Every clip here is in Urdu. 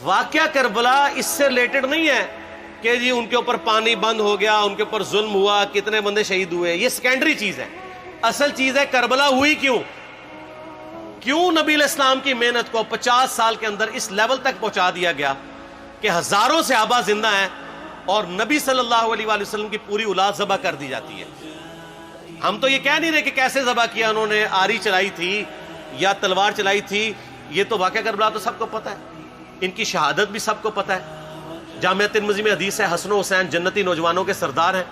واقعہ کربلا اس سے ریلیٹڈ نہیں ہے کہ جی ان کے اوپر پانی بند ہو گیا، ان کے اوپر ظلم ہوا، کتنے بندے شہید ہوئے، یہ سیکنڈری چیز ہے. اصل چیز ہے کربلا ہوئی کیوں نبی علیہ السلام کی محنت کو 50 سال کے اندر اس لیول تک پہنچا دیا گیا کہ ہزاروں صحابہ زندہ ہیں اور نبی صلی اللہ علیہ وآلہ وسلم کی پوری اولاد ذبح کر دی جاتی ہے. ہم تو یہ کہہ نہیں رہے کہ کیسے ذبح کیا انہوں نے، آری چلائی تھی یا تلوار چلائی تھی، یہ تو واقعہ کربلا تو سب کو پتہ ہے، ان کی شہادت بھی سب کو پتہ ہے. جامعہ ترمذی میں حدیث ہے حسن و حسین جنتی نوجوانوں کے سردار ہیں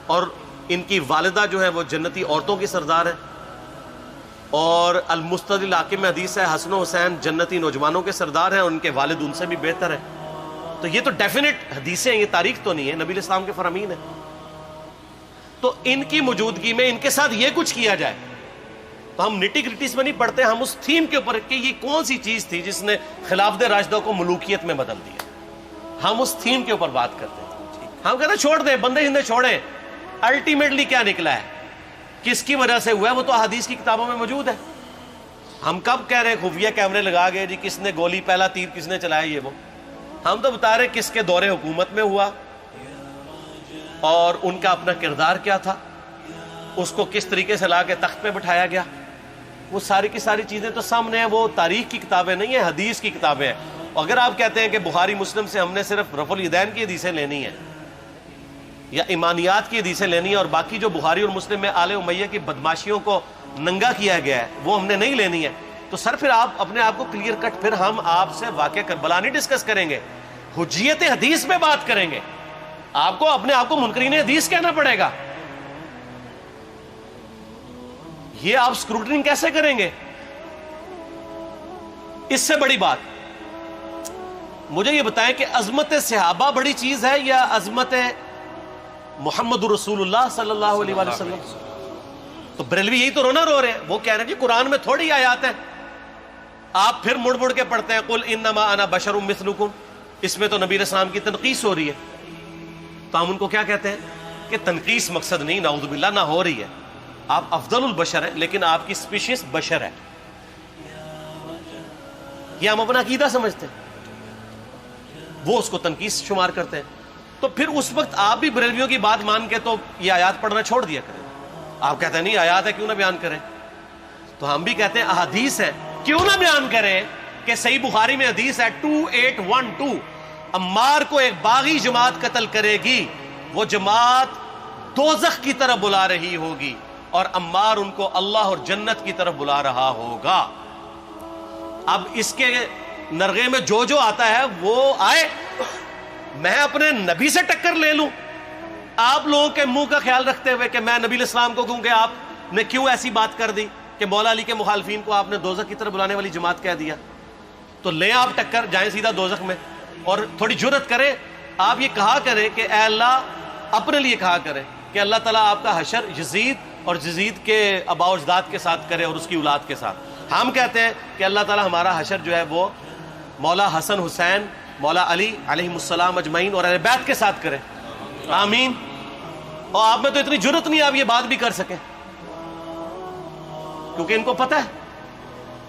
اور ان کی والدہ جو ہے وہ جنتی عورتوں کی سردار ہیں. اور المستدل حاکم میں حدیث ہے حسن و حسین جنتی نوجوانوں کے سردار ہیں اور ان کے والد ان سے بھی بہتر ہیں. تو یہ تو ڈیفینٹ حدیثیں ہیں، یہ تاریخ تو نہیں ہے، نبی علیہ السلام کے فرامین ہیں. تو ان کی موجودگی میں ان کے ساتھ یہ کچھ کیا جائے تو ہم نٹی گریٹیز میں نہیں پڑھتے، ہم اس تھیم کے اوپر کہ یہ کون سی چیز تھی جس نے خلافت راشدہ کو ملوکیت میں بدل دیا، ہم اس تھیم کے اوپر بات کرتے ہیں. ہم کہتے ہیں چھوڑ دیں، بندے ہندے چھوڑیں. الٹیمیٹلی کیا نکلا ہے، کس کی وجہ سے ہوا ہے، وہ تو احادیث کی کتابوں میں موجود ہے. ہم کب کہہ رہے ہیں خفیہ کیمرے لگا گئے جی کس نے گولی پہلا تیر کس نے چلایا، یہ وہ ہم تو بتا رہے کس کے دور حکومت میں ہوا اور ان کا اپنا کردار کیا تھا، اس کو کس طریقے سے لا کے تخت پہ بٹھایا گیا. وہ ساری کی ساری چیزیں تو سامنے ہیں، وہ تاریخ کی کتابیں نہیں ہیں، حدیث کی کتابیں ہیں. اگر آپ کہتے ہیں کہ بخاری مسلم سے ہم نے صرف رفع الیدین کی حدیثیں لینی ہیں یا ایمانیات کی حدیثیں لینی ہے اور باقی جو بخاری اور مسلم میں آل امیہ کی بدماشیوں کو ننگا کیا گیا ہے وہ ہم نے نہیں لینی ہے، تو سر پھر آپ اپنے آپ کو کلیئر کٹ، پھر ہم آپ سے واقعہ کربلا نہیں ڈسکس کریں گے، حجیت حدیث پہ بات کریں گے. آپ کو اپنے آپ کو منکرین حدیث کہنا پڑے گا. یہ آپ اسکروٹنگ کیسے کریں گے؟ اس سے بڑی بات مجھے یہ بتائیں کہ عظمت صحابہ بڑی چیز ہے یا عظمت محمد رسول اللہ صلی اللہ علیہ وآلہ وسلم؟ تو بریلوی یہی تو رونا رو رہے ہیں، وہ کہہ رہے ہیں جی قرآن میں تھوڑی آیات ہیں. آپ پھر مڑ مڑ کے پڑھتے ہیں قل انما انا بشر مثلکم، اس میں تو نبی علیہ السلام کی تنقیص ہو رہی ہے. تو ہم ان کو کیا کہتے ہیں کہ تنقیص مقصد نہیں، نعوذ باللہ، نہ ہو رہی ہے. آپ افضل البشر ہیں لیکن آپ کی سپیشیز بشر ہے، یہ ہم اپنا عقیدہ سمجھتے ہیں، وہ اس کو تنقیص شمار کرتے ہیں. تو پھر اس وقت آپ بھی بریلویوں کی بات مان کے تو یہ آیات پڑھنا چھوڑ دیا کریں. آپ کہتے ہیں نہیں آیات ہے کیوں نہ بیان کریں، تو ہم بھی کہتے ہیں احادیث ہے کیوں نہ بیان کریں. کہ صحیح بخاری میں حدیث ہے 2812 عمار کو ایک باغی جماعت قتل کرے گی، وہ جماعت دوزخ کی طرف بلا رہی ہوگی اور عمار ان کو اللہ اور جنت کی طرف بلا رہا ہوگا. اب اس کے نرغے میں جو آتا ہے وہ آئے، میں اپنے نبی سے ٹکر لے لوں آپ لوگوں کے منہ کا خیال رکھتے ہوئے کہ میں نبی علیہ السلام کو کہوں کہ آپ نے کیوں ایسی بات کر دی کہ مولا علی کے مخالفین کو آپ نے دوزخ کی طرف بلانے والی جماعت کہہ دیا. تو لیں آپ ٹکر، جائیں سیدھا دوزخ میں. اور تھوڑی جرت کریں، آپ یہ کہا کریں کہ اے اللہ، اپنے لیے کہا کریں کہ اللہ تعالیٰ آپ کا حشر یزید اور یزید کے آباء و اجداد کے ساتھ کرے اور اس کی اولاد کے ساتھ. ہم کہتے ہیں کہ اللہ تعالیٰ ہمارا حشر جو ہے وہ مولا حسن حسین، مولا علی علیہم السلام اجمعین اور اہل بیت کے ساتھ کرے، آمین. اور آپ میں تو اتنی جرت نہیں آپ یہ بات بھی کر سکیں کیونکہ ان کو پتہ ہے.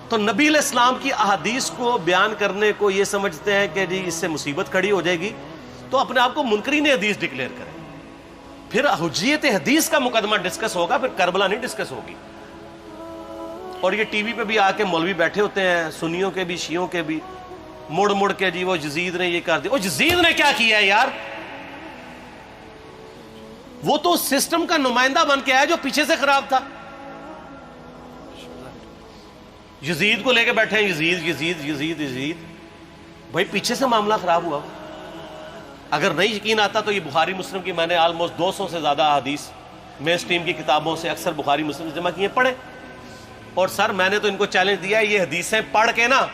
تو نبی علیہ السلام کی احادیث کو بیان کرنے کو یہ سمجھتے ہیں کہ جی اس سے مصیبت کھڑی ہو جائے گی، تو اپنے آپ کو منکرین حدیث ڈکلیئر کریں. پھر حجیت حدیث کا مقدمہ ڈسکس ہوگا، پھر کربلا نہیں ڈسکس ہوگی. اور یہ ٹی وی پہ بھی آ کے مولوی بیٹھے ہوتے ہیں، سنیوں کے بھی شیعوں کے بھی، مڑ مڑ کے جی وہ یزید نے یہ کر دیا. وہ یزید نے کیا کیا ہے یار؟ وہ تو سسٹم کا نمائندہ بن کے آیا جو پیچھے سے خراب تھا. یزید کو لے کے بیٹھے ہیں، یزید یزید یزید یزید. بھائی پیچھے سے معاملہ خراب ہوا. اگر نہیں یقین آتا تو یہ بخاری مسلم کی میں نے آلموسٹ 200 سے زیادہ حدیث مین اسٹریم کی کتابوں سے اکثر بخاری مسلم جمع کیے، پڑھے. اور سر میں نے تو ان کو چیلنج دیا ہے، یہ حدیثیں پڑھ کے نا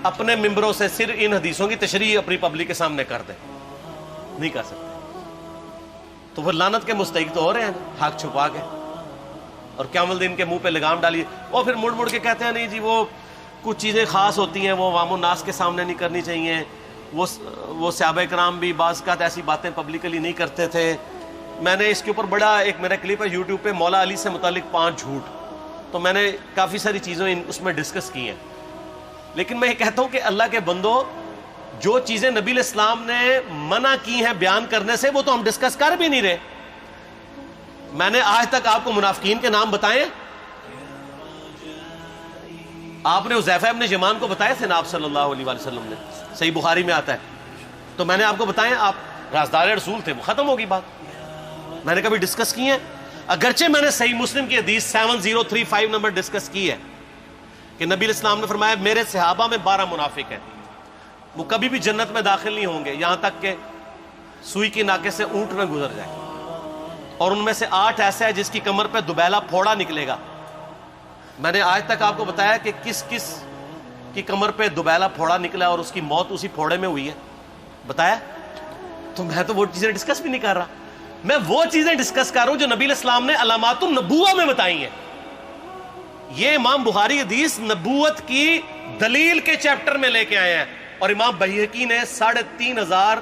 اپنے ممبروں سے صرف ان حدیثوں کی تشریح اپنی پبلک کے سامنے کر دیں. نہیں کر سکتے تو وہ لعنت کے مستحق تو ہو رہے ہیں حق چھپا کے، اور قیامت دن کے منہ پہ لگام ڈالیے. اور پھر مڑ مڑ کے کہتے ہیں نہیں جی وہ کچھ چیزیں خاص ہوتی ہیں وہ عوام الناس کے سامنے نہیں کرنی چاہیے. وہ صحابہ کرام بھی بعض اوقات ایسی باتیں پبلکلی نہیں کرتے تھے. میں نے اس کے اوپر بڑا ایک میرا کلپ ہے یوٹیوب پہ، مولا علی سے متعلق 5 جھوٹ، تو میں نے کافی ساری چیزیں اس میں ڈسکس کی ہیں. لیکن میں یہ کہتا ہوں کہ اللہ کے بندو، جو چیزیں نبی علیہ السلام نے منع کی ہیں بیان کرنے سے وہ تو ہم ڈسکس کر بھی نہیں رہے. میں نے آج تک آپ کو منافقین کے نام بتائے؟ آپ نے حذیفہ ابن یمان کو بتایا تھے نا آپ صلی اللہ علیہ وآلہ وسلم نے, صحیح بخاری میں آتا ہے. تو میں نے آپ کو بتایا, آپ رازدار رسول تھے, وہ ختم ہوگی بات. میں نے کبھی ڈسکس کی ہے؟ اگرچہ میں نے صحیح مسلم کی حدیث 7035 نمبر ڈسکس کی ہے کہ نبی علیہ السلام نے فرمایا میرے صحابہ میں 12 منافق ہیں, وہ کبھی بھی جنت میں داخل نہیں ہوں گے یہاں تک کہ سوئی کی ناکے سے اونٹ نہ گزر جائے, اور ان میں سے 8 ایسا ہے جس کی کمر پہ دوبیلا پھوڑا نکلے گا. میں نے آج تک آپ کو بتایا کہ کس کس کی کمر پہ دوبیلا پھوڑا نکلا اور اس کی موت اسی پھوڑے میں ہوئی ہے, بتایا؟ تو میں تو وہ چیزیں ڈسکس بھی نہیں کر رہا, میں وہ چیزیں ڈسکس کر رہا ہوں جو نبی علیہ السلام نے علامات النبوہ میں بتائی ہیں. یہ امام بخاری حدیث نبوت کی دلیل کے چیپٹر میں لے کے آئے ہیں, اور امام بہقی نے 3500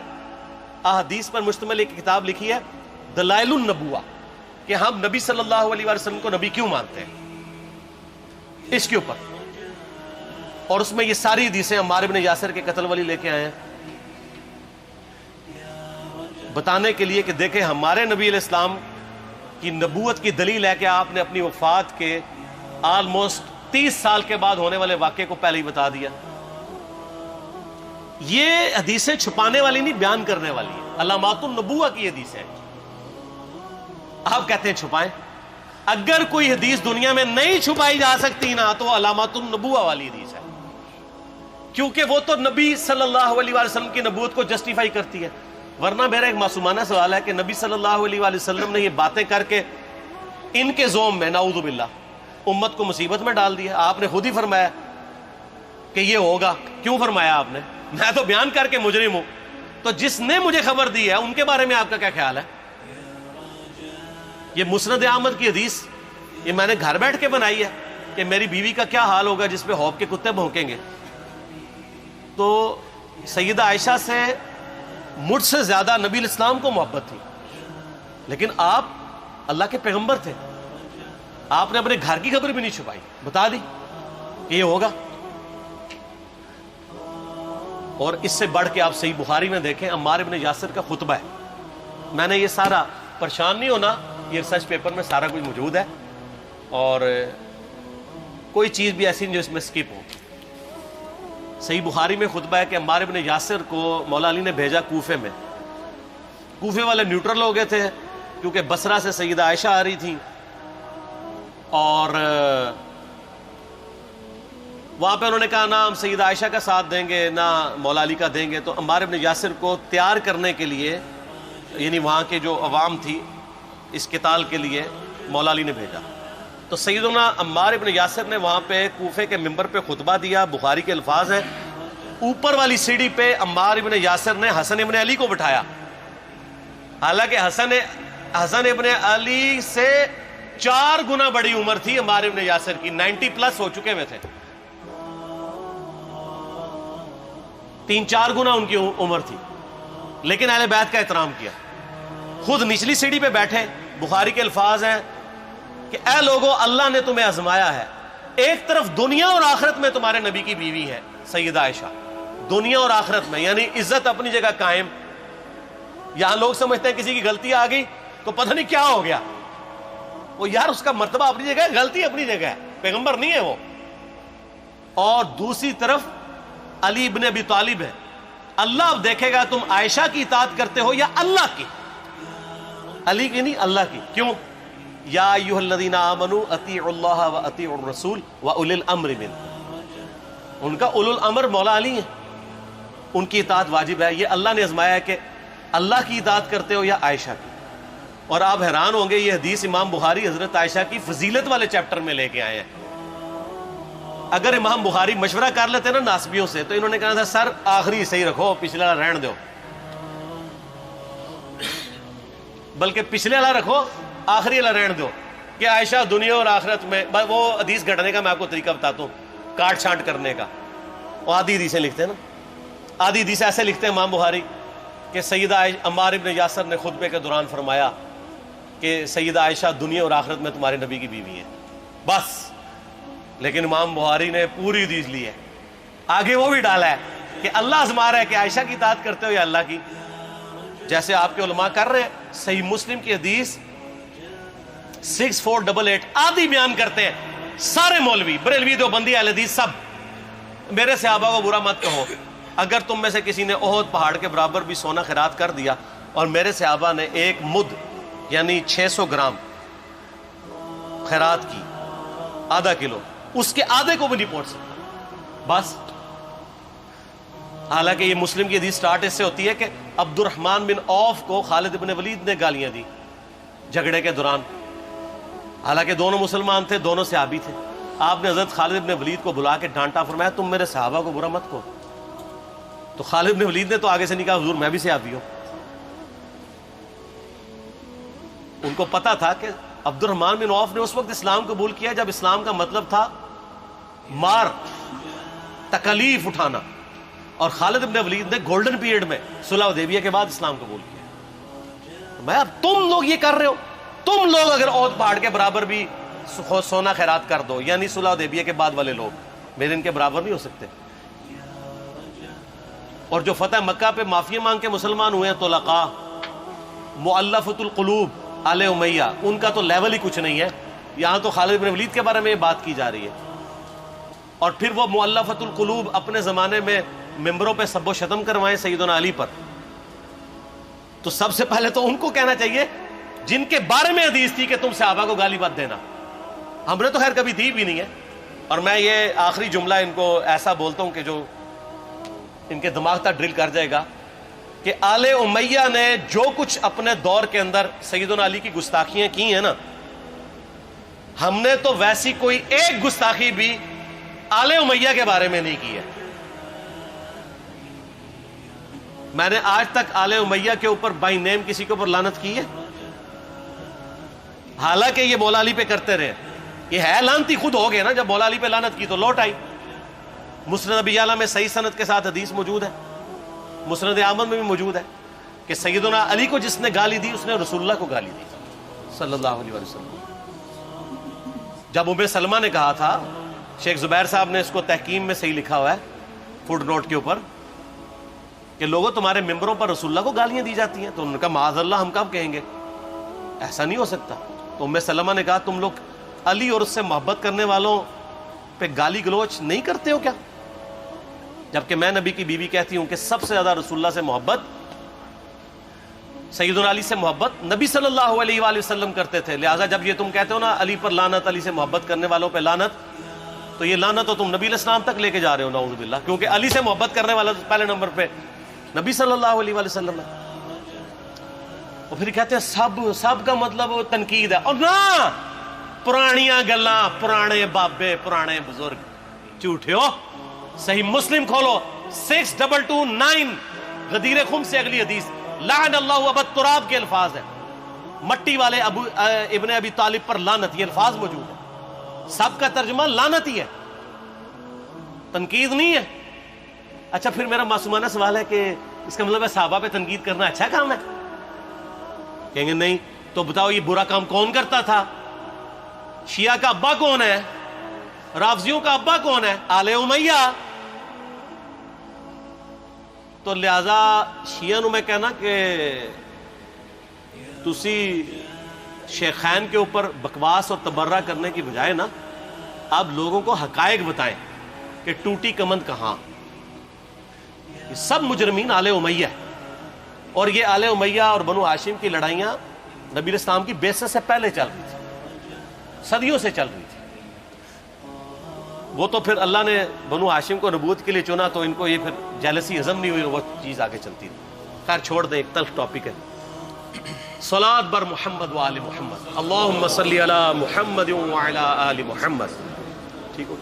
احادیث پر مشتمل ایک کتاب لکھی ہے دلائل النبوہ, کہ ہم نبی صلی اللہ علیہ وسلم کو نبی کیوں مانتے ہیں, اس کے اوپر. اور اس میں یہ ساری حدیثیں عمار بن یاسر کے قتل والی لے کے آئے ہیں بتانے کے لیے کہ دیکھیں ہمارے نبی علیہ السلام کی نبوت کی دلیل ہے کہ آپ نے اپنی وفات کے آلموسٹ 30 سال کے بعد ہونے والے واقعے کو پہلے ہی بتا دیا. یہ حدیثیں چھپانے والی نہیں, بیان کرنے والی ہیں, علامات النبوہ کی حدیث ہے. آپ کہتے ہیں چھپائیں, اگر کوئی حدیث دنیا میں نہیں چھپائی جا سکتی نا تو علامات النبوہ والی حدیث ہے, کیونکہ وہ تو نبی صلی اللہ علیہ وسلم کی نبوت کو جسٹیفائی کرتی ہے. ورنہ میرا ایک معصومانہ سوال ہے کہ نبی صلی اللہ علیہ وسلم نے یہ باتیں کر کے ان کے زوم میں نعوذ باللہ امت کو مصیبت میں ڈال دیا. آپ نے خود ہی فرمایا کہ یہ ہوگا. کیوں فرمایا آپ نے؟ میں تو بیان کر کے مجرم ہوں, تو جس نے مجھے خبر دی ہے ان کے بارے میں آپ کا کیا خیال ہے؟ یہ مسند احمد کی حدیث یہ میں نے گھر بیٹھ کے بنائی ہے کہ میری بیوی کا کیا حال ہوگا جس پہ خوف کے کتے بھونکیں گے. تو سیدہ عائشہ سے مجھ سے زیادہ نبی علیہ السلام کو محبت تھی, لیکن آپ اللہ کے پیغمبر تھے, آپ نے اپنے گھر کی خبر بھی نہیں چھپائی, بتا دی کہ یہ ہوگا. اور اس سے بڑھ کے آپ صحیح بخاری میں دیکھیں عمار بن یاسر کا خطبہ ہے. میں نے یہ سارا, پریشان نہیں ہونا, یہ ریسرچ پیپر میں سارا کچھ موجود ہے, اور کوئی چیز بھی ایسی نہیں جو اس میں سکپ ہو. صحیح بخاری میں خطبہ ہے کہ عمار بن یاسر کو مولا علی نے بھیجا کوفے میں. کوفے والے نیوٹرل ہو گئے تھے کیونکہ بصرہ سے سیدہ عائشہ آ رہی تھیں, اور وہاں پہ انہوں نے کہا نہ ہم سیدہ عائشہ کا ساتھ دیں گے نہ مولا علی کا دیں گے. تو عمار بن یاسر کو تیار کرنے کے لیے, یعنی وہاں کے جو عوام تھی اس قتال کے لیے, مولا علی نے بھیجا. تو سیدنا عمار بن یاسر نے وہاں پہ کوفے کے منبر پہ خطبہ دیا. بخاری کے الفاظ ہیں, اوپر والی سیڑھی پہ عمار بن یاسر نے حسن ابن علی کو بٹھایا, حالانکہ حسن ابن علی سے 4 گنا بڑی عمر تھی عمار بن یاسر کی, 90 پلس ہو چکے ہوئے تھے, 3-4 گنا ان کی عمر تھی, لیکن اہل بیت کا احترام کیا. خود نچلی سیڑھی پہ بیٹھے. بخاری کے الفاظ ہیں کہ اے لوگو اللہ نے تمہیں آزمایا ہے, ایک طرف دنیا اور آخرت میں تمہارے نبی کی بیوی ہے سیدہ عائشہ, دنیا اور آخرت میں, یعنی عزت اپنی جگہ قائم. یہاں لوگ سمجھتے ہیں کسی کی غلطی آ گئی تو پتہ نہیں کیا ہو گیا, وہ یار اس کا مرتبہ اپنی جگہ ہے, غلطی اپنی جگہ ہے, پیغمبر نہیں ہے وہ. اور دوسری طرف علی ابن ابی طالب ہے. اللہ اب دیکھے گا تم عائشہ کی اطاعت کرتے ہو یا اللہ کی, علی کی نہیں اللہ کی. کیوں؟ یا ایھا الذین آمنوا اطیعوا اللہ واطیعوا الرسول واولی الامر منکم. ان کا اولو الامر مولا علی ہیں, ان کی اطاعت واجب ہے. یہ اللہ نے آزمایا ہے کہ اللہ کی اطاعت کرتے ہو یا عائشہ کی. اور آپ حیران ہوں گے, یہ حدیث امام بخاری حضرت عائشہ کی فضیلت والے چیپٹر میں لے کے آئے ہیں. اگر امام بخاری مشورہ کر لیتے نا ناسبیوں سے تو انہوں نے کہا تھا سر آخری صحیح رکھو, پچھلا رہن دو, بلکہ پچھلے والا رکھو آخری والا رہن دو, کہ عائشہ دنیا اور آخرت میں. وہ حدیث گھڑنے کا میں آپ کو طریقہ بتاتا ہوں, کاٹ چھانٹ کرنے کا. وہ آدھی حدیثیں لکھتے ہیں نا, آدھی حدیث ایسے لکھتے ہیں امام بخاری کہ سیدہ عمار ابن یاسر نے خطبے کے دوران فرمایا کہ سیدہ عائشہ دنیا اور آخرت میں تمہارے نبی کی بیوی ہے, بس. لیکن امام بخاری نے پوری حدیث لی ہے, آگے وہ بھی ڈالا ہے کہ اللہ آزما رہا ہے کہ عائشہ کی اطاعت کرتے ہو یا اللہ کی، جیسے آپ کے علماء کر رہے ہیں۔ صحیح مسلم کی حدیث 6488 آدھی بیان کرتے ہیں سارے مولوی، بریلوی، دیوبندی، اہل حدیث، سب، میرے صحابہ کو برا مت کہو، اگر تم میں سے کسی نے احد پہاڑ کے برابر بھی سونا خیرات کر دیا اور میرے صحابہ نے ایک مد یعنی 600 گرام خیرات کی، آدھا کلو، اس کے آدھے کو بھی نہیں پہنچ سکتا بس۔ حالانکہ یہ مسلم کی حدیث سٹارٹ اس سے ہوتی ہے کہ عبد الرحمن بن عوف کو خالد بن ولید نے گالیاں دی جھگڑے کے دوران، حالانکہ دونوں مسلمان تھے، دونوں صحابی تھے۔ آپ نے حضرت خالد بن ولید کو بلا کے ڈانٹا، فرمایا تم میرے صحابہ کو برا مت کہو۔ تو خالد بن ولید نے تو آگے سے نہیں کہا حضور میں بھی صحابی ہوں۔ ان کو پتا تھا کہ عبد الرحمن بن عوف نے اس وقت اسلام قبول کیا جب اسلام کا مطلب تھا مار، تکلیف اٹھانا، اور خالد بن ولید نے گولڈن پیریڈ میں صلح حدیبیہ کے بعد اسلام قبول کیا۔ میں اب تم لوگ یہ کر رہے ہو، تم لوگ اگر احد پہاڑ کے برابر بھی سونا خیرات کر دو، یعنی صلح حدیبیہ کے بعد والے لوگ میرے ان کے برابر نہیں ہو سکتے۔ اور جو فتح مکہ پہ معافی مانگ کے مسلمان ہوئے ہیں طلقاء، مؤلفۃ القلوب آل امیہ، ان کا تو لیول ہی کچھ نہیں ہے۔ یہاں تو خالد بن ولید کے بارے میں یہ بات کی جا رہی ہے، اور پھر وہ مؤلفۃ القلوب اپنے زمانے میں ممبروں پہ سب و شتم کروائیں سیدنا علی پر، تو سب سے پہلے تو ان کو کہنا چاہیے جن کے بارے میں حدیث تھی کہ تم صحابہ کو گالی مت دینا۔ ہم نے تو خیر کبھی دی بھی نہیں ہے۔ اور میں یہ آخری جملہ ان کو ایسا بولتا ہوں کہ جو ان کے دماغ تک ڈرل کر جائے گا کہ آل امیہ نے جو کچھ اپنے دور کے اندر سیدنا علی کی گستاخیاں کی ہیں نا، ہم نے تو ویسی کوئی ایک گستاخی بھی آل امیہ کے بارے میں نہیں کی ہے۔ میں نے آج تک آل امیہ کے اوپر بائی نیم کسی کے اوپر لعنت کی ہے؟ حالانکہ یہ مولا علی پہ کرتے رہے، یہ ہے لعنتی خود ہو گئے نا، جب مولا علی پہ لعنت کی تو لوٹ آئی۔ مسند ابی یعلا میں صحیح سند کے ساتھ حدیث موجود ہے، مسند احمد میں بھی موجود ہے کہ سیدنا علی کو جس نے گالی دی اس نے رسول اللہ کو گالی دی صلی اللہ علیہ وسلم۔ جب ام سلمہ نے کہا تھا، شیخ زبیر صاحب نے اس کو تحکیم میں صحیح لکھا ہوا ہے فوٹ نوٹ کے اوپر، کہ لوگوں تمہارے ممبروں پر رسول اللہ کو گالیاں دی جاتی ہیں، تو انہوں نے کہا معاذ اللہ، ہم کب کہیں گے، ایسا نہیں ہو سکتا۔ تو ام سلمہ نے کہا تم لوگ علی اور اس سے محبت کرنے والوں پہ گالی گلوچ نہیں کرتے ہو کیا؟ جبکہ میں نبی کی بیوی کہتی ہوں کہ سب سے زیادہ رسول اللہ سے محبت، سیدنا علی سے محبت نبی صلی اللہ علیہ وآلہ وسلم کرتے تھے۔ لہٰذا جب یہ تم کہتے ہو نا علی پر لعنت، علی سے محبت کرنے والوں پہ لعنت، تو یہ لعنت تو تم نبی علیہ السلام تک لے کے جا رہے ہو نعوذ باللہ، کیونکہ علی سے محبت کرنے والا پہلے نمبر پہ نبی صلی اللہ علیہ وآلہ وسلم ہے۔ اور پھر کہتے ہیں سب کا مطلب تنقید ہے، اور نہ پرانیاں گلاں، پرانے بابے، پرانے بزرگ، جھوٹے ہو۔ صحیح مسلم کھولو 6229 غدیر خم سے اگلی حدیث، لعن اللہ ابا التراب کے الفاظ ہیں، مٹی والے ابن ابی طالب پر لعنت، یہ الفاظ موجود ہیں۔ سب کا ترجمہ لعنت ہی ہے، تنقید نہیں ہے۔ اچھا پھر میرا معصومانہ سوال ہے کہ اس کا مطلب ہے صحابہ پہ تنقید کرنا اچھا کام ہے؟ کہیں گے نہیں، تو بتاؤ یہ برا کام کون کرتا تھا؟ شیعہ کا ابا کون ہے؟ رافضیوں کا ابا کون ہے؟ آل امیہ۔ تو لہذا شیعہ نو میں کہنا کہ تسی شیخین کے اوپر بکواس اور تبرہ کرنے کی بجائے نا اب لوگوں کو حقائق بتائیں کہ ٹوٹی کمند کہاں۔ یہ سب مجرمین آل امیہ ہے، اور یہ آل امیہ اور بنو ہاشم کی لڑائیاں نبی علیہ السلام کی بعثت سے پہلے چل رہی تھی، صدیوں سے چل رہی تھی۔ وہ تو پھر اللہ نے بنو ہاشم کو نبوت کے لیے چنا تو ان کو یہ پھر جیلسی ہضم نہیں ہوئی، وہ چیز آگے چلتی رہی۔ خیر چھوڑ دیں، ایک تلخ ٹاپک ہے۔ صلاۃ بر محمد و آل محمد، اللہم صلی علی محمد و علی آل محمد۔ ٹھیک ہو؟